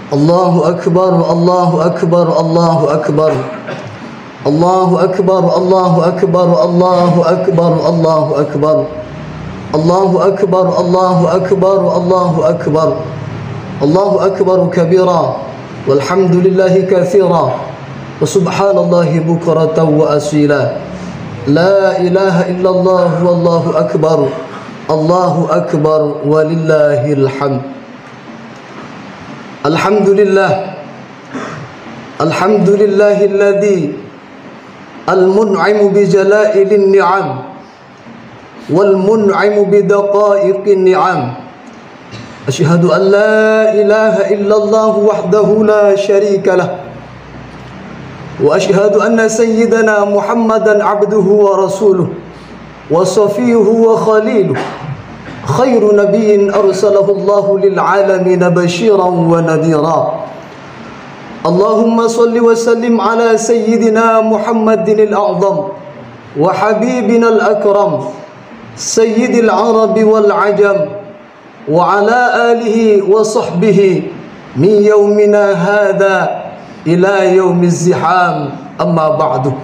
Allahu Akbar, Allahu Akbar, Allahu Akbar. Allahu Akbar, Allahu Akbar, Allahu Akbar, Allahu Akbar. Allahu Akbar, Allahu Akbar, Allahu Akbar. Allahu Akbar kabira, walhamdulillahi katsira, wa subhanallahi bukratan wa asila. La ilaha illallah wallahu akbar. Allahu akbar walillahil hamd. Alhamdulillah. Alhamdulillahilladzi al-mun'imu bi jala'ilin ni'am wal mun'imu bi daqa'iqin ni'am. Asyhadu an la ilaha illallah wahdahu la syarika lah. Wa asyhadu anna sayyidana Muhammadan abduhu wa rasuluh wa safiyuhu wa khaliluh. Khairu nabiyyin arsalahu Allahu lil alamin basyiran wa nadhira. Allahumma salli wa sallim ala sayyidina Muhammadin al-a'zam wa habibina al-akram sayyidil arabi wal ajam wa ala alihi wa sahbihi min yawmina hadha ila yawmiz ziham. Amma ba'du.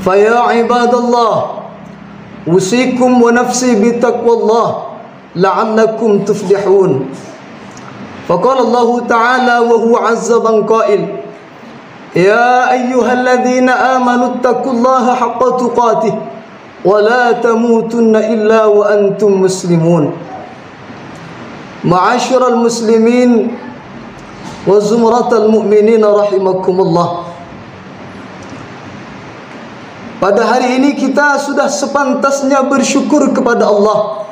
Fa ya ibadallah, usikum wa nafsi bi taqwallah la'allakum tuflihun. Faqala Allah ta'ala wa huwa 'azza man qa'il, ya ayyuhalladzina amanu taqullaha haqqa tuqatih wa la tamutunna illa wa antum muslimun. Ma'asyiral muslimin wa zumratal mu'minin rahimakumullah. Pada hari ini kita sudah sepantasnya bersyukur kepada Allah,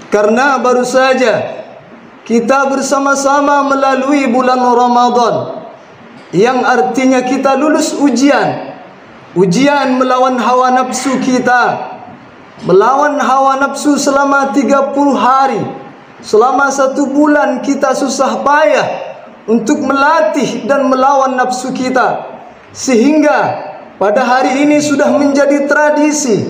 karena baru saja kita bersama-sama melalui bulan Ramadan, yang artinya kita lulus ujian melawan hawa nafsu kita, melawan hawa nafsu selama 30 hari. Selama 1 bulan kita susah payah untuk melatih dan melawan nafsu kita, sehingga pada hari ini sudah menjadi tradisi,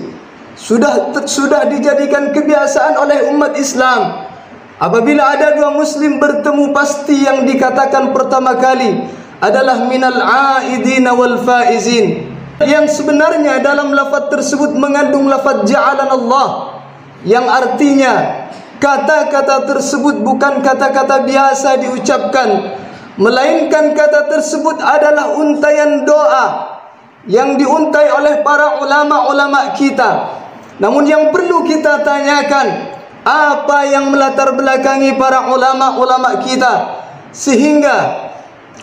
sudah dijadikan kebiasaan oleh umat Islam. Apabila ada 2 muslim bertemu, pasti yang dikatakan pertama kali adalah minal aidina wal faizin, yang sebenarnya dalam lafaz tersebut mengandung lafaz ja'alan Allah, yang artinya kata-kata tersebut bukan kata-kata biasa diucapkan, melainkan kata tersebut adalah untaian doa yang diuntai oleh para ulama-ulama kita. Namun yang perlu kita tanyakan, apa yang melatar belakangi para ulama-ulama kita sehingga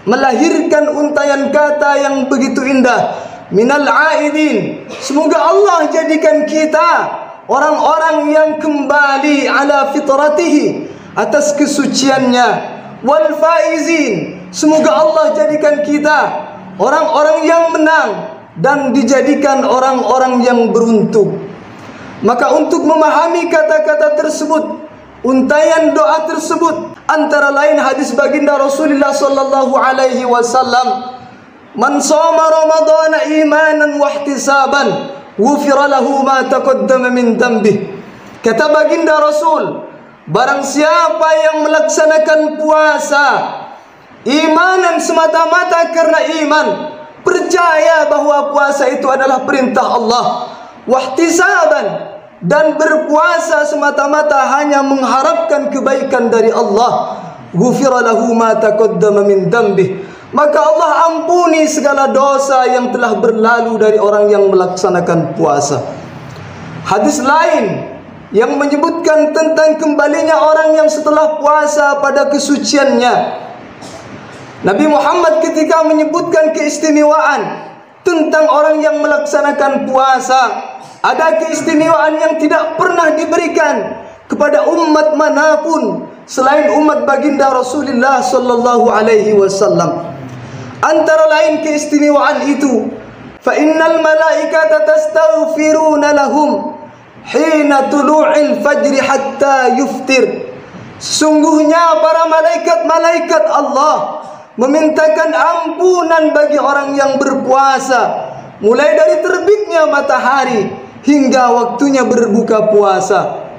melahirkan untaian kata yang begitu indah, minal aidin. Semoga Allah jadikan kita orang-orang yang kembali ala fitratihi, atas kesuciannya. Wal faizin, semoga Allah jadikan kita orang-orang yang menang dan dijadikan orang-orang yang beruntung. Maka untuk memahami kata-kata tersebut, untaian doa tersebut, antara lain hadis baginda Rasulullah sallallahu alaihi wasallam, man shoma ramadhana imanan wa ihtisaban ghufira lahu ma taqaddama min dhanbi. Kata baginda Rasul, barang siapa yang melaksanakan puasa imanan semata-mata karena iman, percaya bahwa puasa itu adalah perintah Allah, wahtisaban, dan berpuasa semata-mata hanya mengharapkan kebaikan dari Allah, ghufira lahu ma taqaddama min dhanbi, maka Allah ampuni segala dosa yang telah berlalu dari orang yang melaksanakan puasa. Hadis lain yang menyebutkan tentang kembalinya orang yang setelah puasa pada kesuciannya, Nabi Muhammad ketika menyebutkan keistimewaan tentang orang yang melaksanakan puasa, ada keistimewaan yang tidak pernah diberikan kepada umat manapun selain umat baginda Rasulullah sallallahu alaihi wasallam. Antara lain keistimewaan itu, fa innal malaikata tastaghfiruna lahum hina tulu'il fajri hatta yuftir. Sesungguhnya para malaikat Allah memintakan ampunan bagi orang yang berpuasa mulai dari terbitnya matahari hingga waktunya berbuka puasa.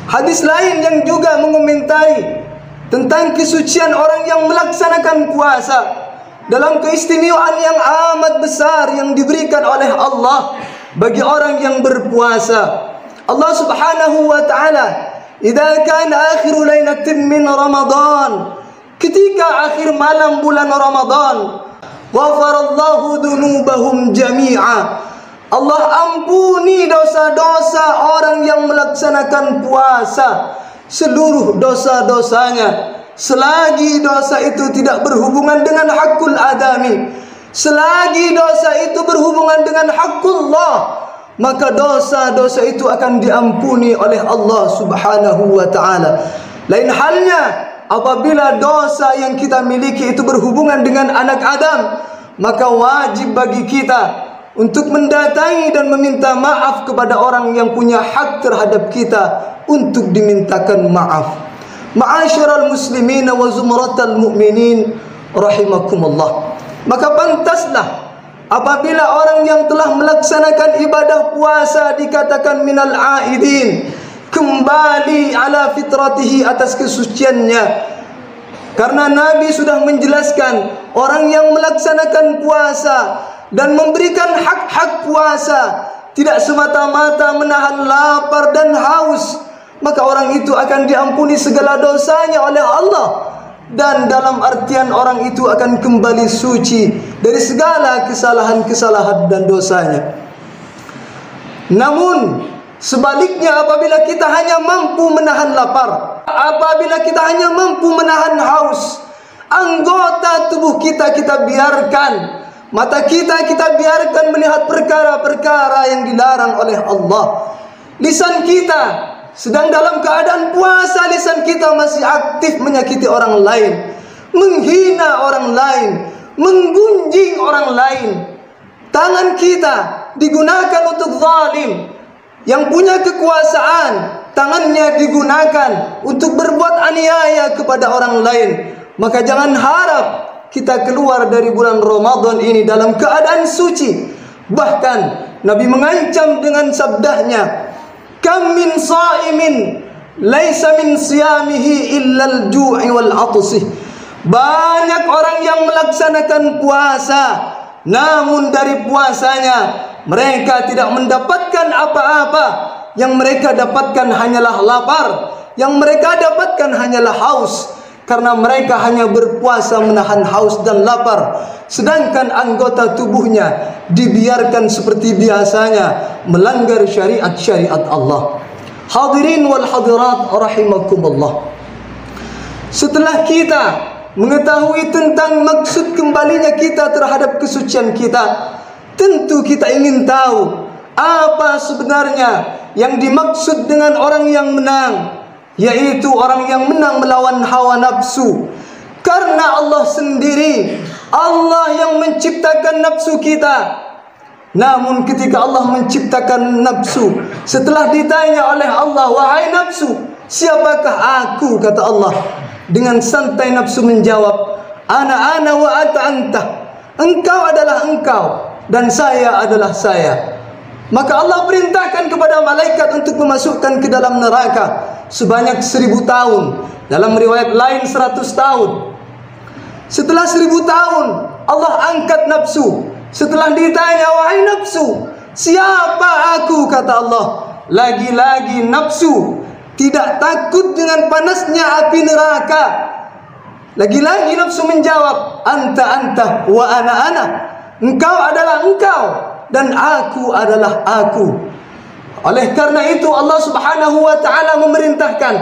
Hadis lain yang juga mengomentari tentang kesucian orang yang melaksanakan puasa dalam keistimewaan yang amat besar yang diberikan oleh Allah bagi orang yang berpuasa. Allah Subhanahu wa taala, "Idza kana akhiru lailatin min Ramadan," ketika akhir malam bulan Ramadan, "Ghafarallahu dzunubahum jami'a." Allah ampuni dosa-dosa orang yang melaksanakan puasa, seluruh dosa-dosanya, selagi dosa itu tidak berhubungan dengan hakul adami. Selagi dosa itu berhubungan dengan hakullah, maka dosa-dosa itu akan diampuni oleh Allah Subhanahu wa taala. Lain halnya apabila dosa yang kita miliki itu berhubungan dengan anak Adam, maka wajib bagi kita untuk mendatangi dan meminta maaf kepada orang yang punya hak terhadap kita untuk dimintakan maaf. Ma'asyiral muslimin wa zumratal mu'minin rahimakumullah. Maka pantaslah apabila orang yang telah melaksanakan ibadah puasa dikatakan minal aidin, kembali ala fitratihi, atas kesuciannya. Karena Nabi sudah menjelaskan orang yang melaksanakan puasa dan memberikan hak-hak puasa tidak semata-mata menahan lapar dan haus, maka orang itu akan diampuni segala dosanya oleh Allah, dan dalam artian orang itu akan kembali suci dari segala kesalahan-kesalahan dan dosanya. Namun sebaliknya, apabila kita hanya mampu menahan lapar, apabila kita hanya mampu menahan haus, anggota tubuh kita biarkan, mata kita biarkan melihat perkara-perkara yang dilarang oleh Allah. Lisan kita sedang dalam keadaan puasa, lisan kita masih aktif menyakiti orang lain, menghina orang lain, menggunjing orang lain. Tangan kita digunakan untuk zalim, yang punya kekuasaan tangannya digunakan untuk berbuat aniaya kepada orang lain. Maka jangan harap kita keluar dari bulan Ramadan ini dalam keadaan suci. Bahkan Nabi mengancam dengan sabdanya, "Kam min sha'imin laisa min siyamihi illa al-ju'i wal 'atshi." Banyak orang yang melaksanakan puasa, namun dari puasanya mereka tidak mendapatkan apa-apa. Yang mereka dapatkan hanyalah lapar, yang mereka dapatkan hanyalah haus. Karena mereka hanya berpuasa menahan haus dan lapar, sedangkan anggota tubuhnya dibiarkan seperti biasanya melanggar syariat-syariat Allah. Hadirin wal hadirat rahimakumullah. Setelah kita mengetahui tentang maksud kembalinya kita terhadap kesucian kita, tentu kita ingin tahu apa sebenarnya yang dimaksud dengan orang yang menang, yaitu orang yang menang melawan hawa nafsu. Karena Allah sendiri, Allah yang menciptakan nafsu kita. Namun ketika Allah menciptakan nafsu, setelah ditanya oleh Allah, "Wahai nafsu, siapakah aku?" kata Allah. Dengan santai nafsu menjawab, "Ana wa anta." Engkau adalah engkau dan saya adalah saya. Maka Allah perintahkan kepada malaikat untuk memasukkan ke dalam neraka sebanyak 1000 tahun. Dalam riwayat lain 100 tahun. Setelah 1000 tahun Allah angkat nafsu. Setelah ditanya, "Wahai nafsu, siapa aku?" kata Allah. Lagi-lagi nafsu tidak takut dengan panasnya api neraka. Lagi-lagi nafsu menjawab, "Anta wa ana." Engkau adalah engkau dan aku adalah aku. Oleh karena itu Allah Subhanahu wa taala memerintahkan,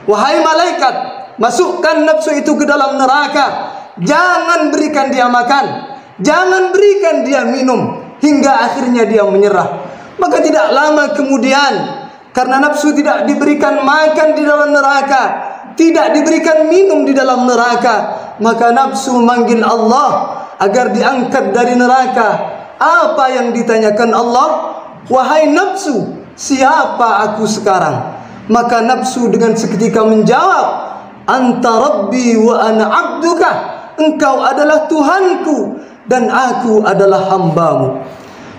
"Wahai malaikat, masukkan nafsu itu ke dalam neraka. Jangan berikan dia makan, jangan berikan dia minum hingga akhirnya dia menyerah." Maka tidak lama kemudian, karena nafsu tidak diberikan makan di dalam neraka, tidak diberikan minum di dalam neraka, maka nafsu manggil Allah agar diangkat dari neraka. Apa yang ditanyakan Allah? "Wahai nafsu, siapa aku sekarang?" Maka nafsu dengan seketika menjawab, "Anta Rabbi wa ana abduka." Engkau adalah Tuhanku dan aku adalah hambamu.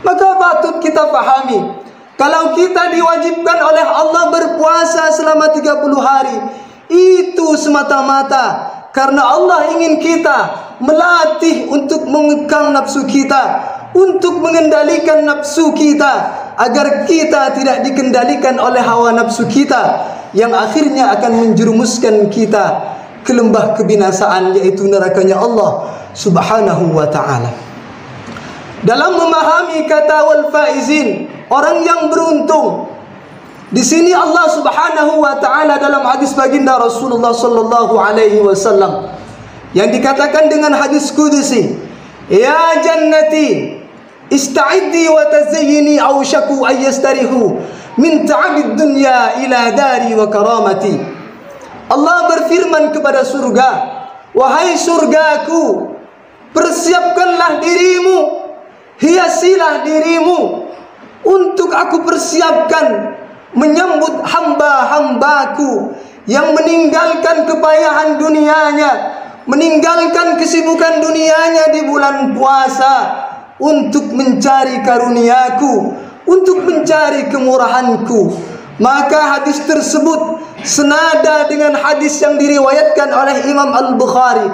Maka patut kita pahami, kalau kita diwajibkan oleh Allah berpuasa selama 30 hari, Itu semata-mata karena Allah ingin kita melatih untuk mengekang nafsu kita, untuk mengendalikan nafsu kita, agar kita tidak dikendalikan oleh hawa nafsu kita, yang akhirnya akan menjerumuskan kita ke lembah kebinasaan, yaitu nerakanya Allah Subhanahu wa ta'ala. Dalam memahami kata wal faizin, orang yang beruntung, di sini Allah Subhanahu wa ta'ala dalam hadis baginda Rasulullah sallallahu alaihi wasallam yang dikatakan dengan hadis kudusi, ya jannati ista'iddi wa tazayyini awshaku ayyastarihu min ta'abid dunya ila dari wa karamati. Allah berfirman kepada surga, wahai surgaku, persiapkanlah dirimu, hiasilah dirimu untuk aku persiapkan menyambut hamba-hambaku yang meninggalkan kepayahan dunianya, meninggalkan kesibukan dunianya di bulan puasa untuk mencari karuniaku, untuk mencari kemurahanku. Maka hadis tersebut senada dengan hadis yang diriwayatkan oleh Imam Al-Bukhari,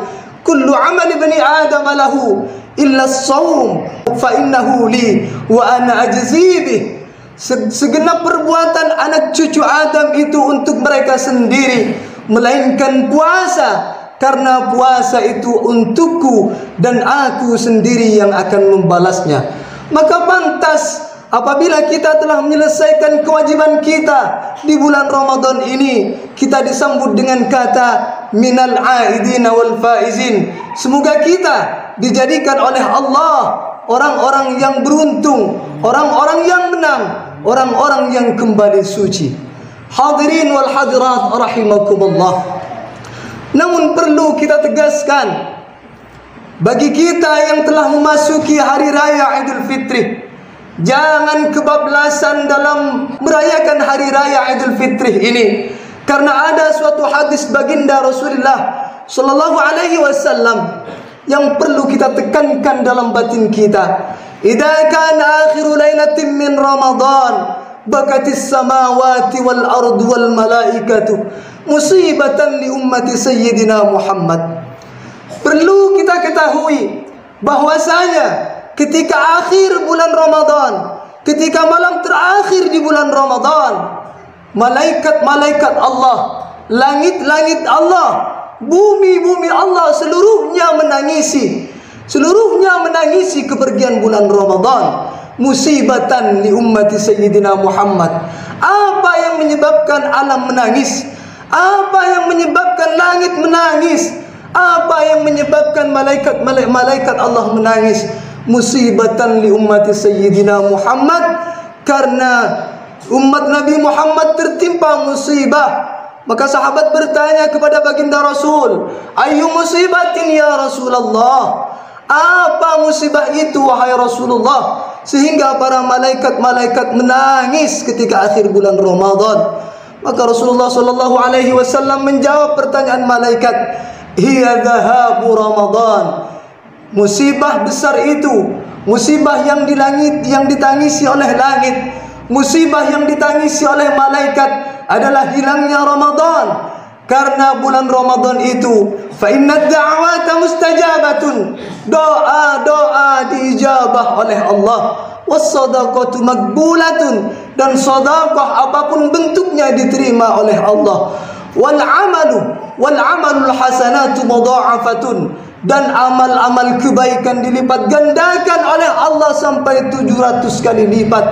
kullu amal ibni Adam lahu illa as-sawm fa innahu li wa ana ajzi bih. Segenap perbuatan anak cucu Adam itu untuk mereka sendiri, melainkan puasa, karena puasa itu untukku dan aku sendiri yang akan membalasnya. Maka pantas apabila kita telah menyelesaikan kewajiban kita di bulan Ramadan ini, kita disambut dengan kata minal aidina wal faizin. Semoga kita dijadikan oleh Allah orang-orang yang beruntung, orang-orang yang menang, orang-orang yang kembali suci. Hadirin wal hadirat rahimakumullah. Namun perlu kita tegaskan, bagi kita yang telah memasuki hari raya Idul Fitri, jangan kebablasan dalam merayakan hari raya Idul Fitri ini, karena ada suatu hadis baginda Rasulullah sallallahu alaihi wasallam yang perlu kita tekankan dalam batin kita. Idza kana akhiru lailatin min Ramadan bakatis samawati wal ardu wal malaikatu musibatan li ummati sayyidina Muhammad. Perlu kita ketahui bahwasanya ketika akhir bulan Ramadan, ketika malam terakhir di bulan Ramadan, malaikat-malaikat Allah, langit-langit Allah, bumi-bumi Allah seluruhnya menangisi, kepergian bulan Ramadan. Musibatan li ummati sayyidina Muhammad. Apa yang menyebabkan alam menangis? Apa yang menyebabkan langit menangis? Apa yang menyebabkan malaikat Allah menangis? Musibatan li ummati sayyidina Muhammad, karena umat Nabi Muhammad tertimpa musibah. Maka sahabat bertanya kepada baginda Rasul, ayu musibatin ya Rasulullah? Apa musibah itu wahai Rasulullah, sehingga para malaikat-malaikat menangis ketika akhir bulan Ramadan? Maka Rasulullah sallallahu alaihi wasallam menjawab pertanyaan malaikat, hiya dhahabu Ramadan. Musibah besar itu, musibah yang di langit, yang ditangisi oleh langit, musibah yang ditangisi oleh malaikat adalah hilangnya Ramadan. Karena bulan Ramadan itu, fa inna da'wata mustajabatun, doa-doa diijabah oleh Allah, was-sadaqatu maqbulatun, dan sedekah apapun bentuknya diterima oleh Allah, wal amalul hasanatu mudha'afatun, dan amal-amal kebaikan dilipat gandakan oleh Allah sampai 700 kali lipat.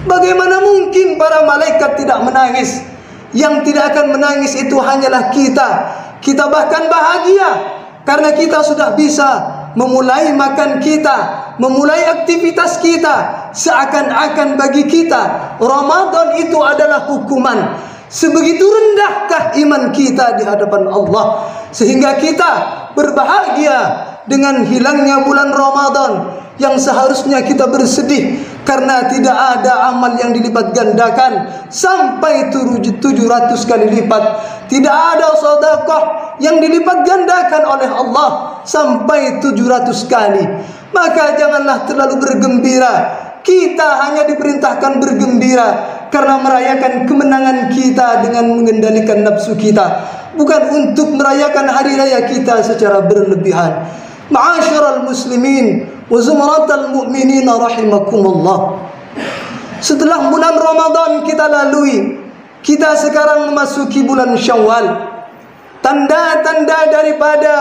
Bagaimana mungkin para malaikat tidak menangis? Yang tidak akan menangis itu hanyalah kita. Kita bahkan bahagia karena kita sudah bisa memulai makan kita, memulai aktivitas kita. Seakan-akan bagi kita Ramadan itu adalah hukuman. Sebegitu rendahkah iman kita di hadapan Allah, sehingga kita berbahagia dengan hilangnya bulan Ramadan, yang seharusnya kita bersedih karena tidak ada amal yang dilipat gandakan sampai 700 kali lipat. Tidak ada sedekah yang dilipat gandakan oleh Allah sampai 700 kali. Maka janganlah terlalu bergembira. Kita hanya diperintahkan bergembira karena merayakan kemenangan kita dengan mengendalikan nafsu kita. bukan untuk merayakan hari raya kita secara berlebihan. Ma'asyiral muslimin wa zumratal mu'minin rahimakumullah. Setelah bulan Ramadan kita lalui, kita sekarang memasuki bulan Syawal. Tanda-tanda daripada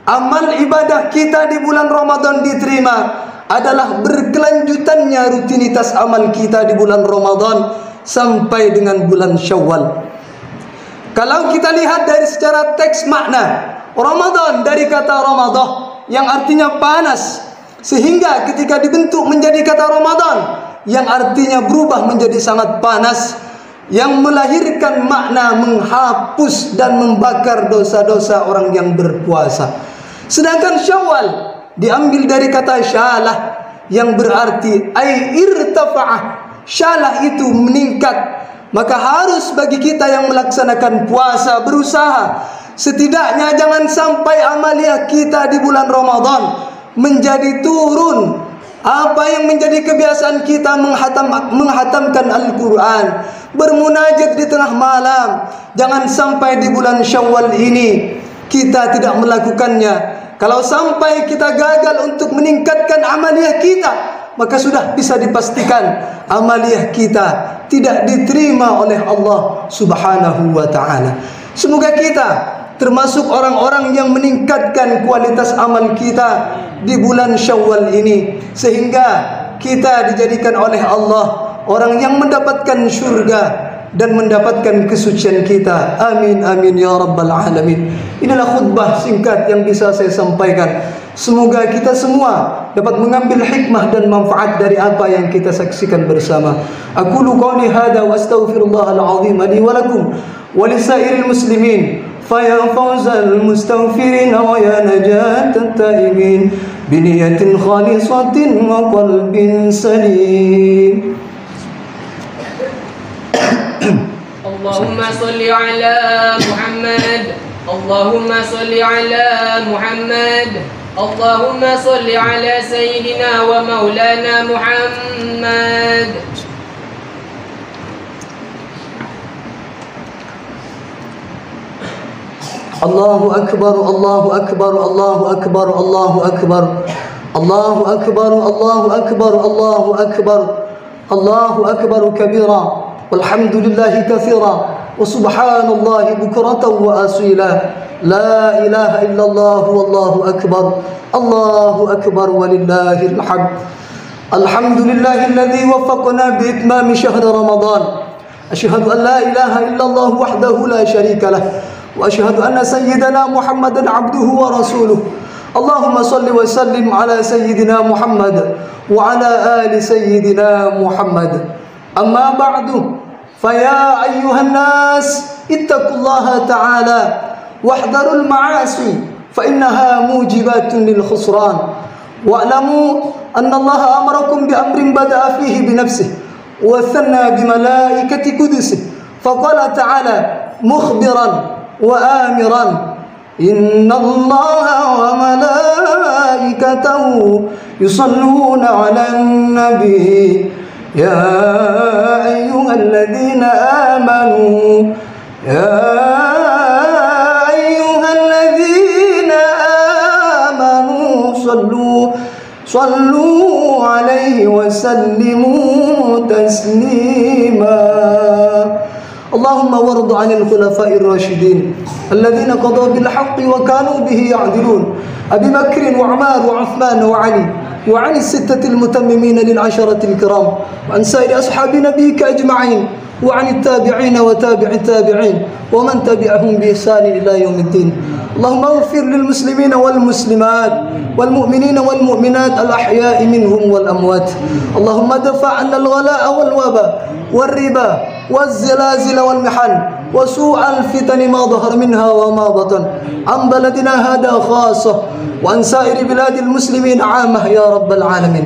amal ibadah kita di bulan Ramadan diterima adalah berkelanjutannya rutinitas amal kita di bulan Ramadan sampai dengan bulan Syawal. Kalau kita lihat dari secara teks makna, Ramadan dari kata Ramadah yang artinya panas, sehingga ketika dibentuk menjadi kata Ramadan yang artinya berubah menjadi sangat panas, yang melahirkan makna menghapus dan membakar dosa-dosa orang yang berpuasa. Sedangkan Syawal diambil dari kata syalah yang berarti ay irtafa'ah. Syalah itu meningkat. Maka harus bagi kita yang melaksanakan puasa berusaha setidaknya jangan sampai amaliyah kita di bulan Ramadan menjadi turun. Apa yang menjadi kebiasaan kita menghatamkan Al-Quran, bermunajat di tengah malam, jangan sampai di bulan Syawal ini kita tidak melakukannya. Kalau sampai kita gagal untuk meningkatkan amaliyah kita, maka sudah bisa dipastikan amaliyah kita tidak diterima oleh Allah Subhanahu wa ta'ala. Semoga kita termasuk orang-orang yang meningkatkan kualitas amal kita di bulan Syawal ini, sehingga kita dijadikan oleh Allah orang yang mendapatkan syurga dan mendapatkan kesucian kita. Amin amin ya rabbal alamin. Inilah khutbah singkat yang bisa saya sampaikan. Semoga kita semua dapat mengambil hikmah dan manfaat dari apa yang kita saksikan bersama. Aqulu qawli hadza wa astaghfirullahal azim li wa lakum wa lisairil muslimin. فيا فوز المستغفرين ويا نجاة التائبين بنية خالصة وقلب سليم. اللهم صل على محمد اللهم صل على محمد اللهم صل على سيدنا ومولانا محمد. الله أكبر الله أكبر الله أكبر الله أكبر الله أكبر الله أكبر الله أكبر الله أكبر كبيرا والحمد لله كثيرا وسبحان الله بكرة وأصيلا لا إله إلا الله والله أكبر الله أكبر ولله الحمد. الحمد لله الذي وفقنا بإتمام شهر رمضان. أشهد أن لا إله إلا الله وحده لا شريك له وأشهد أن سيدنا محمدا عبده ورسوله. اللهم صل وسلم على سيدنا محمد وعلى آل سيدنا محمد. أما بعد فيا أيها الناس اتقوا الله تعالى واحذروا المعاصي فإنها موجبات للخسران. واعلموا أن الله أمركم بأمر بدأ فيه بنفسه وثنى بملائكة قدسه فقال تعالى مخبرا وآمرا إن الله وملائكته يصلون على النبي يا أيها الذين آمنوا صلوا عليه وسلموا تسليما. اللهم وارض عن الخلفاء الراشدين الذين قضوا بالحق وكانوا به يعدلون أبي بكر وعمر وعثمان وعلي وعن الستة المتممين للعشرة الكرام وعن سائر أصحاب نبيك أجمعين وعن التابعين وتابع التابعين ومن تبعهم بإحسان إلى يوم الدين. اللهم اغفر للمسلمين والمسلمات والمؤمنين والمؤمنات الأحياء منهم والأموات. اللهم ادفع عنا الغلاء والوباء والربا والزلازل والمحن وسوء الفتن ما ظهر منها وما بطن عن بلدنا هذا خاصة وعن سائر بلاد المسلمين عامة يا رب العالمين.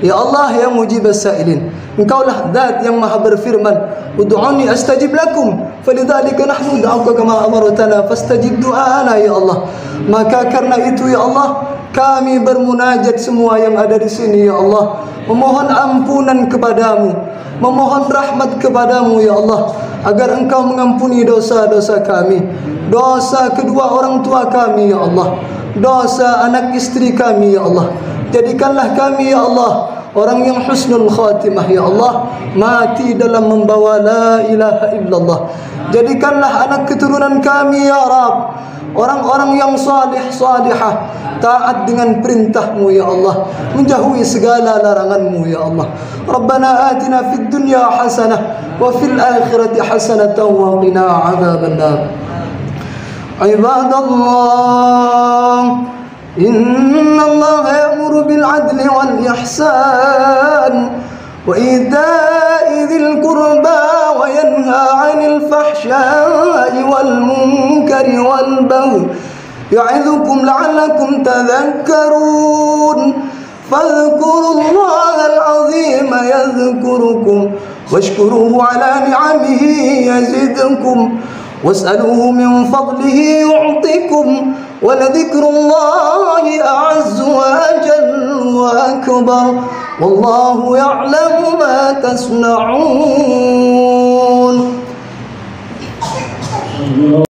Ya Allah ya mujibas sa'ilin, Engkaulah zat yang maha berfirman, ud'uni astajib lakum, falidzalika nahnu da'uka kama amartana fastajib du'ana ya Allah. Maka karena itu ya Allah, kami bermunajat semua yang ada di sini ya Allah, memohon ampunan kepadamu, memohon rahmat kepadamu ya Allah, agar Engkau mengampuni dosa-dosa kami, dosa kedua orang tua kami ya Allah, dosa anak istri kami ya Allah. Jadikanlah kami ya Allah orang yang husnul khatimah ya Allah, mati dalam membawa la ilaha illallah. Jadikanlah anak keturunan kami ya Rabb orang-orang yang salih salihah, taat dengan perintahmu ya Allah, menjauhi segala laranganmu ya Allah. Rabbana atina fid dunya hasanah wa fil akhirati hasanatan wa qina adzabannar. Ibadallah, إن الله يأمر بالعدل والإحسان وإيتاء ذي القربى وينهى عن الفحشاء والمنكر والبغي يعظكم لعلكم تذكرون فاذكروا الله العظيم يذكركم واشكروه على نعمه يزدكم واسألوه من فضله يعطكم ولذكر الله أعز وأجل وأكبر والله يعلم ما تصنعون.